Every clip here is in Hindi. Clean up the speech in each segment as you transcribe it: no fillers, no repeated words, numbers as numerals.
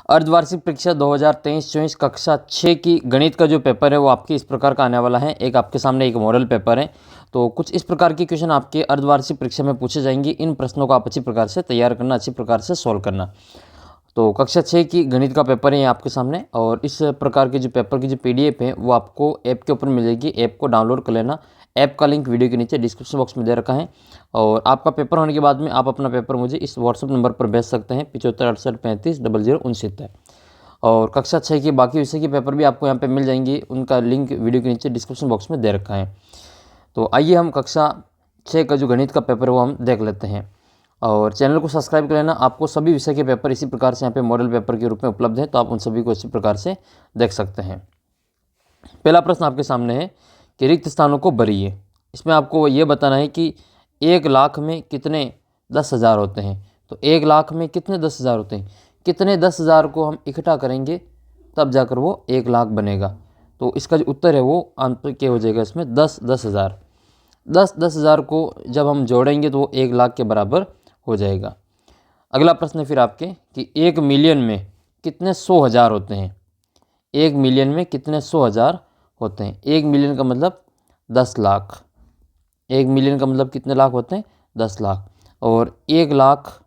अर्धवार्षिक परीक्षा 2023-24 कक्षा 6 की गणित का जो पेपर है वो आपके इस प्रकार का आने वाला है। एक आपके सामने एक मॉडल पेपर है, तो कुछ इस प्रकार के क्वेश्चन आपके अर्धवार्षिक परीक्षा में पूछे जाएंगे। इन प्रश्नों को आप अच्छी प्रकार से तैयार करना, अच्छी प्रकार से सॉल्व करना। तो कक्षा 6 की गणित का पेपर है आपके सामने, और इस प्रकार के जो पेपर की जो PDF है वो आपको ऐप के ऊपर मिल जाएगी। ऐप को डाउनलोड कर लेना। ऐप का लिंक वीडियो के नीचे डिस्क्रिप्शन बॉक्स में दे रखा है, और आपका पेपर होने के बाद में आप अपना पेपर मुझे इस व्हाट्सअप नंबर पर भेज सकते हैं 7568350069। और कक्षा 6 की बाकी विषय के पेपर भी आपको यहाँ पे मिल जाएंगे, उनका लिंक वीडियो के नीचे डिस्क्रिप्शन बॉक्स में दे रखा है। तो आइए हम कक्षा 6 का जो गणित का पेपर है वो हम देख लेते हैं, और चैनल को सब्सक्राइब कर लेना। आपको सभी विषय के पेपर इसी प्रकार से यहाँ पे मॉडल पेपर के रूप में उपलब्ध है, तो आप उन सभी को इसी प्रकार से देख सकते हैं। पहला प्रश्न आपके सामने है कि रिक्त स्थानों को भरिए। इसमें आपको ये बताना है कि 1 लाख में कितने 10,000 होते हैं। तो 1 लाख में कितने 10,000 होते हैं, कितने 10,000 को हम इकट्ठा करेंगे तब जाकर वो 1 लाख बनेगा। तो इसका जो उत्तर है वो अंत क्या हो जाएगा, इसमें 10,000। 10,000 को जब हम जोड़ेंगे तो वो 1 लाख के बराबर हो जाएगा। अगला प्रश्न है फिर आपके कि 1 मिलियन में कितने 100,000 होते हैं। 1 मिलियन में कितने 100,000 होते हैं। 1 मिलियन का मतलब 10 लाख। 1 मिलियन का मतलब कितने लाख होते हैं, 10 लाख। और 1 लाख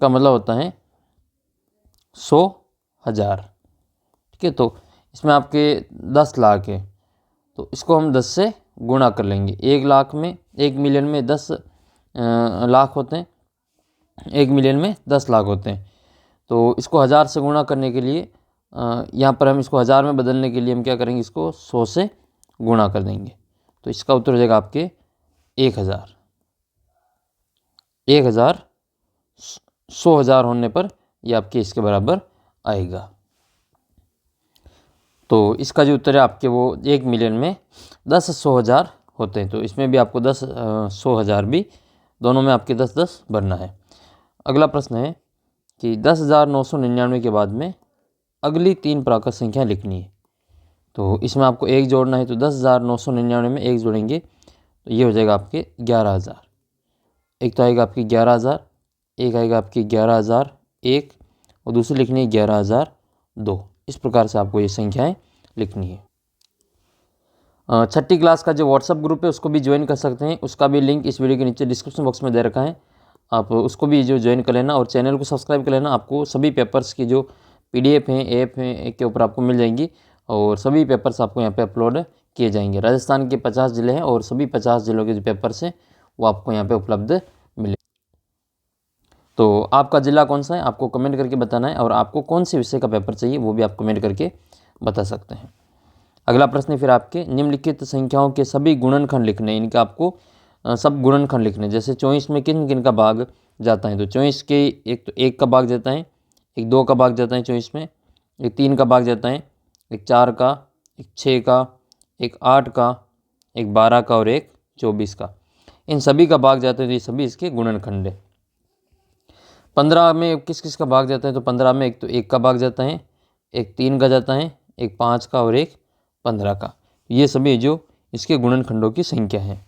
का मतलब होता है 100,000। ठीक है, तो इसमें आपके 10 लाख है, तो इसको हम 10 से गुणा कर लेंगे। 1 लाख में 1 मिलियन में 10 लाख होते हैं, 1 मिलियन में 10 लाख होते हैं। तो इसको 1000 से गुणा करने के लिए यहाँ पर हम इसको 1000 में बदलने के लिए हम क्या करेंगे, इसको 100 से गुणा कर देंगे। तो इसका उत्तर हो जाएगा आपके 1000। 1000 100,000 होने पर ये आपके इसके बराबर आएगा। तो इसका जो उत्तर है आपके वो 1 मिलियन में 10 100,000 होते हैं। तो इसमें भी आपको 10 100,000 भी दोनों में आपके 10-10 भरना है। अगला प्रश्न है कि 10,999 के बाद में अगली 3 प्राकृत संख्या लिखनी है। तो इसमें आपको 1 जोड़ना है, तो 10,999 में 1 जोड़ेंगे तो ये हो जाएगा आपके 11,000। एक तो आएगा आपकी 11,000, एक आएगा आपकी 11,001, और दूसरी लिखनी है 11,002। इस प्रकार से आपको ये संख्याएं लिखनी है। 6ठी क्लास का जो व्हाट्सअप ग्रुप है उसको भी ज्वाइन कर सकते हैं, उसका भी लिंक इस वीडियो के नीचे डिस्क्रिप्शन बॉक्स में दे रखा है। आप उसको भी जो ज्वाइन कर लेना, और चैनल को सब्सक्राइब कर लेना। आपको सभी पेपर्स की जो PDF हैं, ऐप हैं के ऊपर आपको मिल जाएंगी, और सभी पेपर्स आपको यहाँ पे अपलोड किए जाएंगे। राजस्थान के 50 ज़िले हैं, और सभी 50 ज़िलों के जो पेपर्स हैं वो आपको यहाँ पे उपलब्ध मिले। तो आपका ज़िला कौन सा है आपको कमेंट करके बताना है, और आपको कौन से विषय का पेपर चाहिए वो भी आप कमेंट करके बता सकते हैं। अगला प्रश्न फिर आपके निम्नलिखित संख्याओं के सभी गुणनखंड लिखने, इनका आपको सब गुणनखंड लिखने। जैसे 24 में किन किन का भाग जाता है, तो 24 के एक तो 1 का भाग जाता है, एक 2 का भाग जाता है 24 में, एक 3 का भाग जाता है, एक 4 का, एक 6 का, एक 8 का, एक 12 का, और एक 24 का। इन सभी का भाग जाता है, तो ये सभी इसके गुणनखंड है। 15 में किस किस का भाग जाता है, तो 15 में एक तो 1 का भाग जाता है, एक 3 का जाता है, एक 5 का, और एक 15 का। ये सभी जो इसके गुणनखंडों की संख्या है।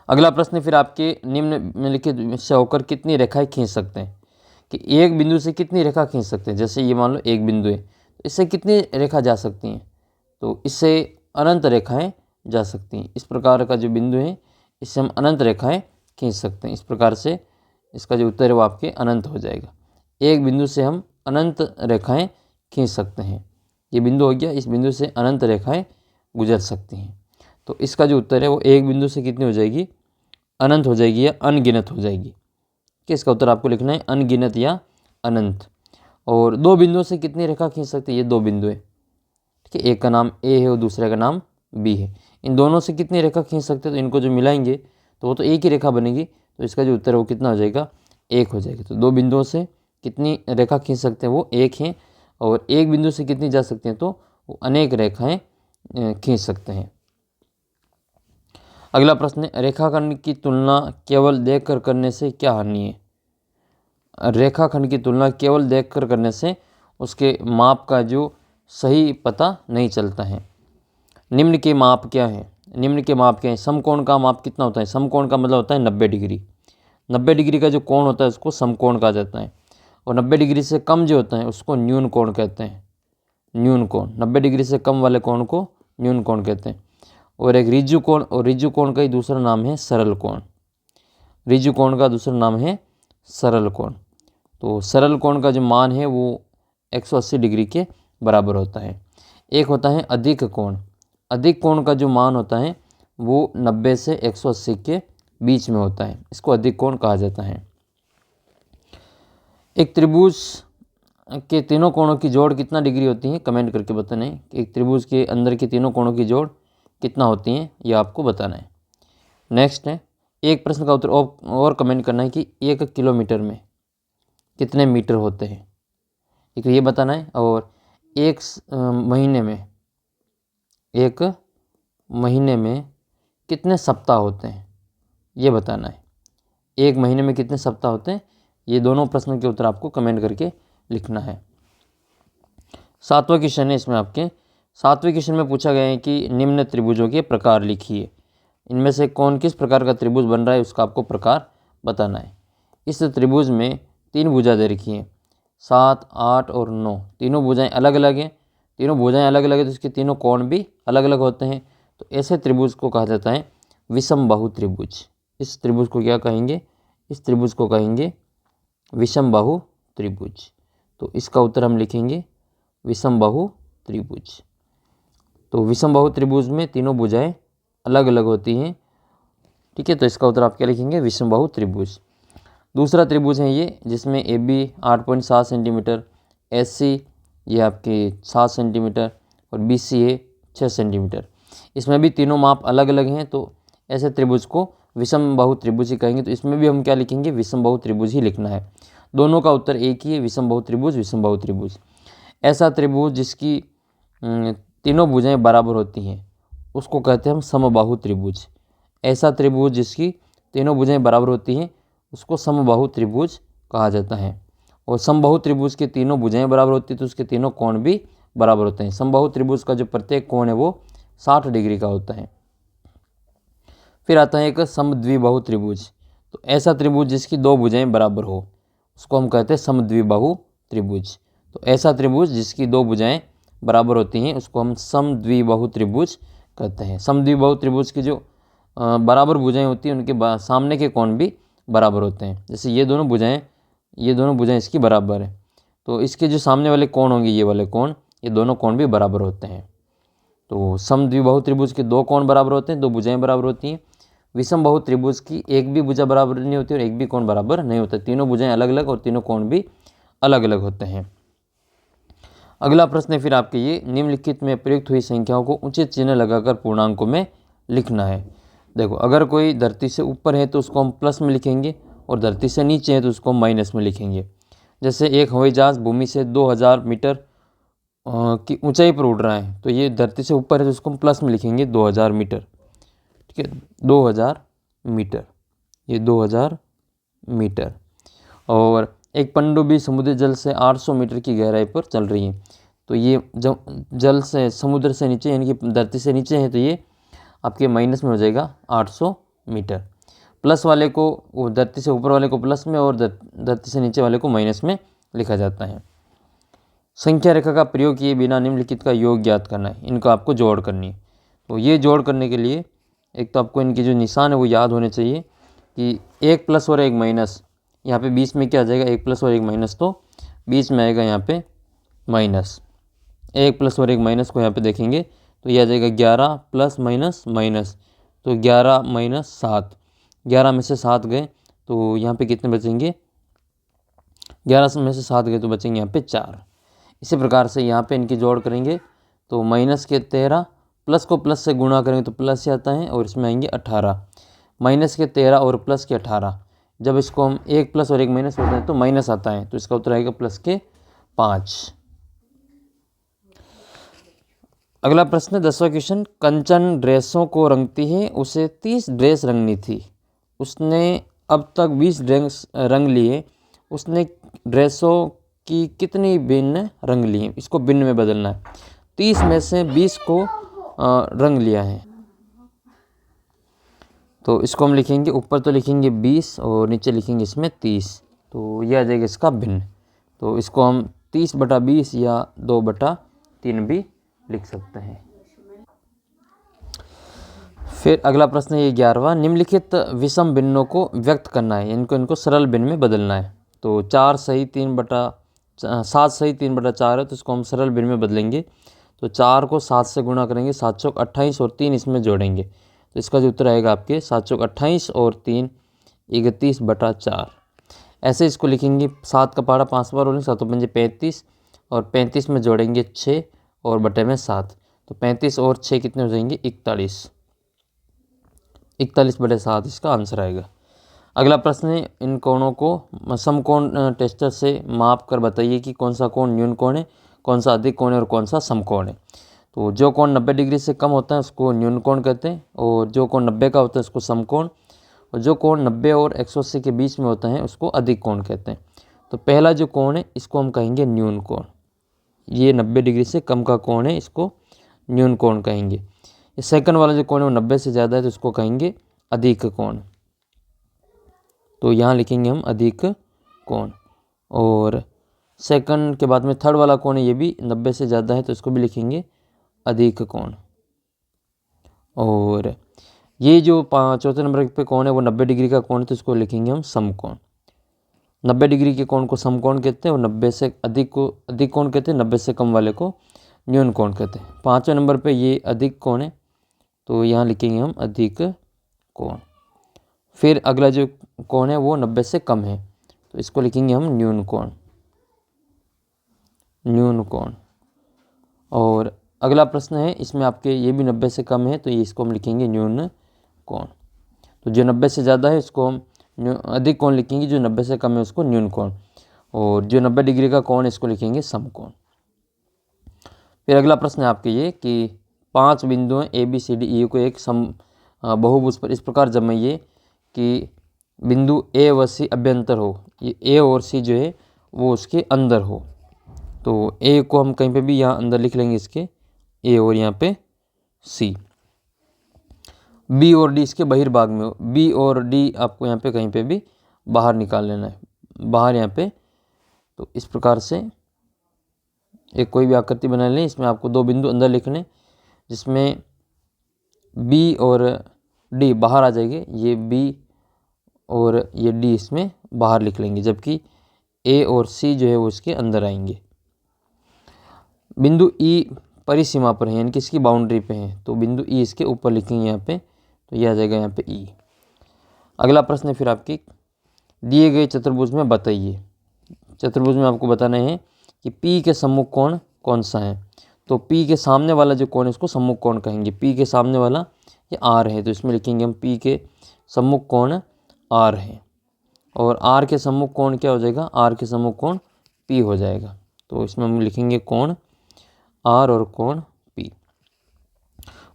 अगला प्रश्न फिर आपके निम्नलिखित से होकर कितनी रेखाएं खींच सकते हैं, कि एक बिंदु से कितनी रेखा खींच सकते हैं। जैसे ये मान लो एक बिंदु है, तो इससे कितनी रेखा जा सकती हैं, तो इससे अनंत रेखाएं जा सकती हैं। इस प्रकार का जो बिंदु है इससे हम अनंत रेखाएं खींच सकते हैं। इस प्रकार से इसका जो उत्तर है वो आपके अनंत हो जाएगा। एक बिंदु से हम अनंत रेखाएं खींच सकते हैं। ये बिंदु हो गया, इस बिंदु से अनंत रेखाएं गुजर सकती हैं। तो इसका जो उत्तर है वो एक बिंदु से कितनी हो जाएगी, अनंत हो जाएगी या अनगिनत हो जाएगी। कि इसका उत्तर आपको लिखना है अनगिनत या अनंत। और 2 बिंदुओं से कितनी रेखा खींच सकते हैं, ये 2 बिंदु है। ठीक है, एक का नाम A है और दूसरे का नाम B है। इन दोनों से कितनी रेखा खींच सकते हैं, तो इनको जो मिलाएंगे तो वो तो एक ही रेखा बनेगी। तो इसका जो उत्तर है वो कितना हो जाएगा, 1 हो जाएगा। तो 2 बिंदुओं से कितनी रेखा खींच सकते हैं, वो 1 है। और एक बिंदु से कितनी जा सकते हैं, तो वो अनेक रेखाएं खींच सकते हैं। अगला प्रश्न है रेखाखंड की तुलना केवल देखकर करने से क्या हानि है। रेखाखंड की तुलना केवल देखकर करने से उसके माप का जो सही पता नहीं चलता है। निम्न के माप क्या है, निम्न के माप क्या है। समकोण का माप कितना होता है, समकोण का मतलब होता है 90 डिग्री। 90 डिग्री का जो कोण होता है उसको समकोण कहा जाता है। और 90 डिग्री से कम जो होता है उसको न्यून कोण कहते हैं। न्यून कोण, 90 डिग्री से कम वाले कोण को न्यून कोण कहते हैं। और एक रिजु कोण, और रिजु कोण का ही दूसरा नाम है सरल कोण। रिजु कोण का दूसरा नाम है सरल कोण। तो सरल कोण का जो मान है वो 180 डिग्री के बराबर होता है। एक होता है अधिक कोण। अधिक कोण का जो मान होता है वो 90 से 180 के बीच में होता है, इसको अधिक कोण कहा जाता है। एक त्रिभुज के तीनों कोणों की जोड़ कितना डिग्री होती है, कमेंट करके बताना है। एक त्रिभुज के अंदर के तीनों कोणों की जोड़ कितना होती है, ये आपको बताना है। नेक्स्ट है, एक प्रश्न का उत्तर और कमेंट करना है कि 1 किलोमीटर में कितने मीटर होते हैं, एक ये बताना है। और एक महीने में कितने सप्ताह होते हैं, ये बताना है। एक महीने में कितने सप्ताह होते हैं, ये दोनों प्रश्नों के उत्तर आपको कमेंट करके लिखना है। 7वां क्वेश्चन है इसमें आपके। 7वें क्वेश्चन में पूछा गया है कि निम्न त्रिभुजों के प्रकार लिखिए। इनमें से कौन किस प्रकार का त्रिभुज बन रहा है उसका आपको प्रकार बताना है। इस त्रिभुज में 3 भुजा दे रखी हैं, 7, 8 और 9। तीनों भुजाएं अलग अलग हैं। तीनों भुजाएं अलग अलग है तो इसके तीनों कोण भी अलग अलग होते हैं। तो ऐसे त्रिभुज को कहा जाता है विषम बाहु त्रिभुज। इस त्रिभुज को क्या कहेंगे, इस त्रिभुज को कहेंगे विषम बाहु त्रिभुज। तो इसका उत्तर हम लिखेंगे विषम बाहु त्रिभुज। तो विषम बाहु त्रिभुज में तीनों भुजाएं अलग अलग होती हैं, ठीक है। तो इसका उत्तर आप क्या लिखेंगे, विषम बाहु त्रिभुज। दूसरा त्रिभुज है ये, जिसमें A B 8.7 centimetre, S C ये आपके 7 सेंटीमीटर और बी सी है 6 सेंटीमीटर। इसमें भी तीनों माप अलग अलग हैं, तो ऐसे त्रिभुज को विषम बाहु त्रिभुज ही कहेंगे। तो इसमें भी हम क्या लिखेंगे, विषम बाहु त्रिभुज ही लिखना है। दोनों का उत्तर एक ही है, विषम बाहु त्रिभुज, विषम बाहु त्रिभुज। ऐसा त्रिभुज जिसकी तीनों भुजाएं बराबर होती हैं उसको कहते हैं हम समबाहु त्रिभुज। ऐसा त्रिभुज जिसकी तीनों भुजाएं बराबर होती हैं उसको समबाहु त्रिभुज कहा जाता है। और समबाहु त्रिभुज के तीनों भुजाएं बराबर होती है तो उसके तीनों कोण भी बराबर होते हैं। समबाहु त्रिभुज का जो प्रत्येक कोण है वो 60 डिग्री का होता है। फिर आता है एक समद्विबाहु त्रिभुज। तो ऐसा त्रिभुज जिसकी 2 भुजाएं बराबर हो उसको हम कहते हैं समद्विबाहु त्रिभुज। तो ऐसा त्रिभुज जिसकी 2 भुजाएं बराबर होती हैं उसको हम समद्विबाहु त्रिभुज कहते हैं। समद्विबाहु त्रिभुज की जो बराबर भुजाएं होती हैं उनके सामने के कोण भी बराबर होते हैं। जैसे ये दोनों भुजाएं इसकी बराबर है, तो इसके जो सामने वाले कोण होंगे ये वाले कोण, ये दोनों कोण भी बराबर होते हैं। तो समद्विबाहु त्रिभुज के 2 कोण बराबर होते हैं, 2 भुजाएं बराबर होती हैं। विषम बाहु त्रिभुज की एक भी भुजा बराबर नहीं होती और एक भी कोण बराबर नहीं होता। तीनों भुजाएं अलग अलग और तीनों कोण भी अलग अलग होते हैं। अगला प्रश्न है फिर आपके ये, निम्नलिखित में प्रयुक्त हुई संख्याओं को उचित चिन्ह लगाकर पूर्णांकों में लिखना है। देखो, अगर कोई धरती से ऊपर है तो उसको हम प्लस में लिखेंगे और धरती से नीचे है तो उसको हम माइनस में लिखेंगे। जैसे एक हवाई जहाज भूमि से 2000 मीटर की ऊंचाई पर उड़ रहा है तो ये धरती से ऊपर है तो उसको हम प्लस में लिखेंगे 2000 मीटर, ठीक है, 2000 मीटर, ये 2000 मीटर। और एक पनडुब्बी समुद्री जल से 800 मीटर की गहराई पर चल रही है तो ये जल से समुद्र से नीचे यानी कि धरती से नीचे है तो ये आपके माइनस में हो जाएगा 800 मीटर। प्लस वाले को धरती से ऊपर वाले को प्लस में और धरती से नीचे वाले को माइनस में लिखा जाता है। संख्या रेखा का प्रयोग किए बिना निम्नलिखित का योग ज्ञात करना है, इनको आपको जोड़ करनी है। तो ये जोड़ करने के लिए एक तो आपको इनके जो निशान है वो याद होने चाहिए कि 1 प्लस और 1 माइनस, यहाँ पे बीच में क्या आ जाएगा, 1 प्लस और 1 माइनस, तो बीच में आएगा यहाँ पे माइनस। 1 प्लस और 1 माइनस को यहाँ पे देखेंगे तो यह आ जाएगा 11 प्लस माइनस माइनस, तो 11 माइनस 7, 11 में से 7 गए तो यहाँ पे कितने बचेंगे, 11 में से 7 गए तो बचेंगे यहाँ पे 4। इसी प्रकार से यहाँ पे इनकी जोड़ करेंगे तो माइनस के 13, प्लस को प्लस से गुणा करेंगे तो प्लस से आता है और इसमें आएंगे 18, माइनस के 13 और प्लस के 18। जब इसको हम 1 प्लस और 1 माइनस होता है तो माइनस आता है, तो इसका उत्तर आएगा प्लस के 5। अगला प्रश्न 10वां क्वेश्चन, कंचन ड्रेसों को रंगती है, उसे 30 ड्रेस रंगनी थी, उसने अब तक 20 ड्रेस रंग लिए, उसने ड्रेसों की कितनी भिन्न रंग ली है, इसको भिन्न में बदलना है। 30 में से 20 को रंग लिया है तो इसको हम लिखेंगे, ऊपर तो लिखेंगे 20 और नीचे लिखेंगे इसमें 30, तो यह आ जाएगा इसका भिन्न। तो इसको हम 30/20 या 2/3 भी लिख सकते हैं। फिर अगला प्रश्न ये 11वां, निम्नलिखित विषम भिन्नों को व्यक्त करना है, इनको सरल भिन्न में बदलना है। तो 7 सही 3/4 है, तो इसको हम सरल भिन्न में बदलेंगे। तो 4 को 7 से गुणा करेंगे, 7 चौक 28 और 3 इसमें जोड़ेंगे, तो इसका जो उत्तर आएगा आपके 7 चौक 28 और 3 31/4। ऐसे इसको लिखेंगे, 7 का पहाड़ा 5 बार बोलेंगे, 7 पंजे 35 और 35 में जोड़ेंगे 6 और बटे में 7, तो 35 और 6 कितने हो जाएंगे 41, 41/7 इसका आंसर आएगा। अगला प्रश्न है, इन कोणों को समकोण टेस्टर से माप कर बताइए कि कौन सा कोण न्यून कोण है, कौन सा अधिक कोण है और कौन सा समकोण है। तो जो कोण 90 डिग्री से कम होता है उसको न्यून कोण कहते हैं, और जो कोण 90 का होता है उसको समकोण, और जो कोण 90 और 180 के बीच में होता है उसको अधिक कोण कहते हैं। तो पहला जो कोण है इसको हम कहेंगे न्यून कोण, ये 90 डिग्री से कम का कोण है, इसको न्यून कोण कहेंगे। सेकंड वाला जो कोण है वो 90 से ज़्यादा है तो इसको कहेंगे अधिक कोण, तो यहाँ लिखेंगे हम अधिक कोण। और सेकंड के बाद में थर्ड वाला कोण है ये भी 90 से ज़्यादा है तो इसको भी लिखेंगे अधिक कोण। और ये जो चौथे नंबर पे कोण है वो 90 डिग्री का कोण है तो इसको लिखेंगे हम समकोण। 90 डिग्री के कोण को समकोण कहते हैं और 90 से अधिक को अधिक कोण कहते हैं, 90 से कम वाले को न्यून कोण कहते हैं। पाँचवें नंबर पे ये अधिक कोण है तो यहाँ लिखेंगे हम अधिक कोण। फिर अगला जो कोण है वो 90 से कम है तो इसको लिखेंगे हम न्यून कोण, न्यून कोण। और अगला प्रश्न है, इसमें आपके ये भी 90 से कम है तो ये इसको हम लिखेंगे न्यून कोण। तो जो 90 से ज़्यादा है उसको हम अधिक कोण लिखेंगे, जो 90 से कम है उसको न्यून कोण, और जो 90 डिग्री का कोण है इसको लिखेंगे समकोण। फिर अगला प्रश्न है आपके ये कि 5 बिंदु हैं ABCDE को एक बहुभुज पर इस प्रकार जमाइए कि बिंदु A व C अभ्यंतर हो, ये A और C जो है वो उसके अंदर हो। तो A को हम कहीं पे भी यहाँ अंदर लिख लेंगे इसके A, और यहाँ पे C। B और D इसके बहिर्भाग में हो, B और D आपको यहाँ पे कहीं पे भी बाहर निकाल लेना है, बाहर यहाँ पे। तो इस प्रकार से एक कोई भी आकृति बना लें, इसमें आपको 2 बिंदु अंदर लिखने, जिसमें B और D बाहर आ जाएंगे, ये B और ये D इसमें बाहर लिख लेंगे, जबकि A और C जो है वो इसके अंदर आएंगे। बिंदु E परिसीमा पर है, यानी कि इसकी बाउंड्री पे है, तो बिंदु E इसके ऊपर लिखेंगे यहाँ पे, तो यह आ जाएगा यहाँ पे E। अगला प्रश्न है फिर आपकी, दिए गए चतुर्भुज में बताइए। चतुर्भुज में आपको बताना है कि P के सम्मुख कोण कौन सा है। तो P के सामने वाला जो कोण है उसको सम्मुख कोण कहेंगे। P के सामने वाला ये R है तो इसमें लिखेंगे हम P के सम्मुख कोण R है, और R के सम्मुख कोण क्या हो जाएगा, R के सम्मुख कोण P हो जाएगा। तो इसमें हम लिखेंगे कोण R और कोण P।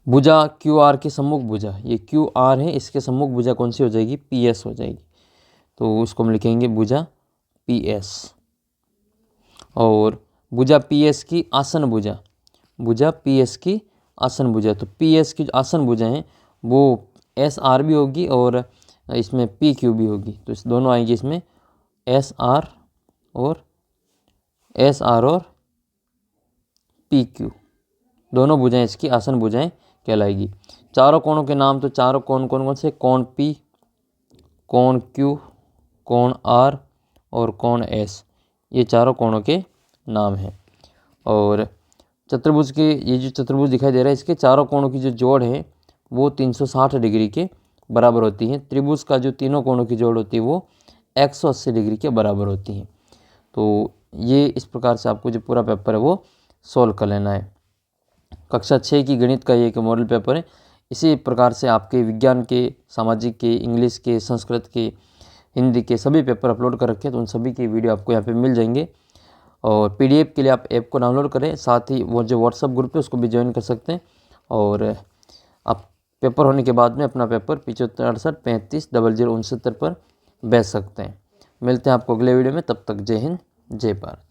भुजा QR के सम्मुख भुजा, ये QR है, इसके सम्मुख भुजा कौन सी हो जाएगी, PS हो जाएगी, तो उसको हम लिखेंगे भुजा PS। और भुजा PS की आसन भुजा, भुजा PS की आसन भुजा, तो PS की जो आसन भुजा हैं वो SR भी होगी और इसमें PQ भी होगी, तो इस दोनों आएंगे इसमें SR और PQ, दोनों भुजाएं इसकी आसन भुजाएं कहलाएगी। चारों कोणों के नाम, तो चारों कोण कौन कौन से, कोण P, कोण Q, कोण R और कोण S, ये चारों कोणों के नाम हैं। और चतुर्भुज के, ये जो चतुर्भुज दिखाई दे रहा है इसके चारों कोणों की जो जोड़ है वो 360 डिग्री के बराबर होती है। त्रिभुज का जो तीनों कोणों की जोड़ होती है वो 180 डिग्री के बराबर होती है। तो ये इस प्रकार से आपको जो पूरा पेपर है वो सॉल्व कर लेना है। कक्षा 6 की गणित का ये एक मॉडल पेपर है। इसी प्रकार से आपके विज्ञान के, सामाजिक के, इंग्लिश के, संस्कृत के, हिंदी के सभी पेपर अपलोड कर रखे हैं, तो उन सभी की वीडियो आपको यहाँ पे मिल जाएंगे। और PDF के लिए आप ऐप को डाउनलोड करें, साथ ही वो जो व्हाट्सअप ग्रुप है उसको भी ज्वाइन कर सकते हैं। और आप पेपर होने के बाद में अपना पेपर 7568350069 पर भेज सकते हैं। मिलते हैं आपको अगले वीडियो में, तब तक जय हिंद जय भारत।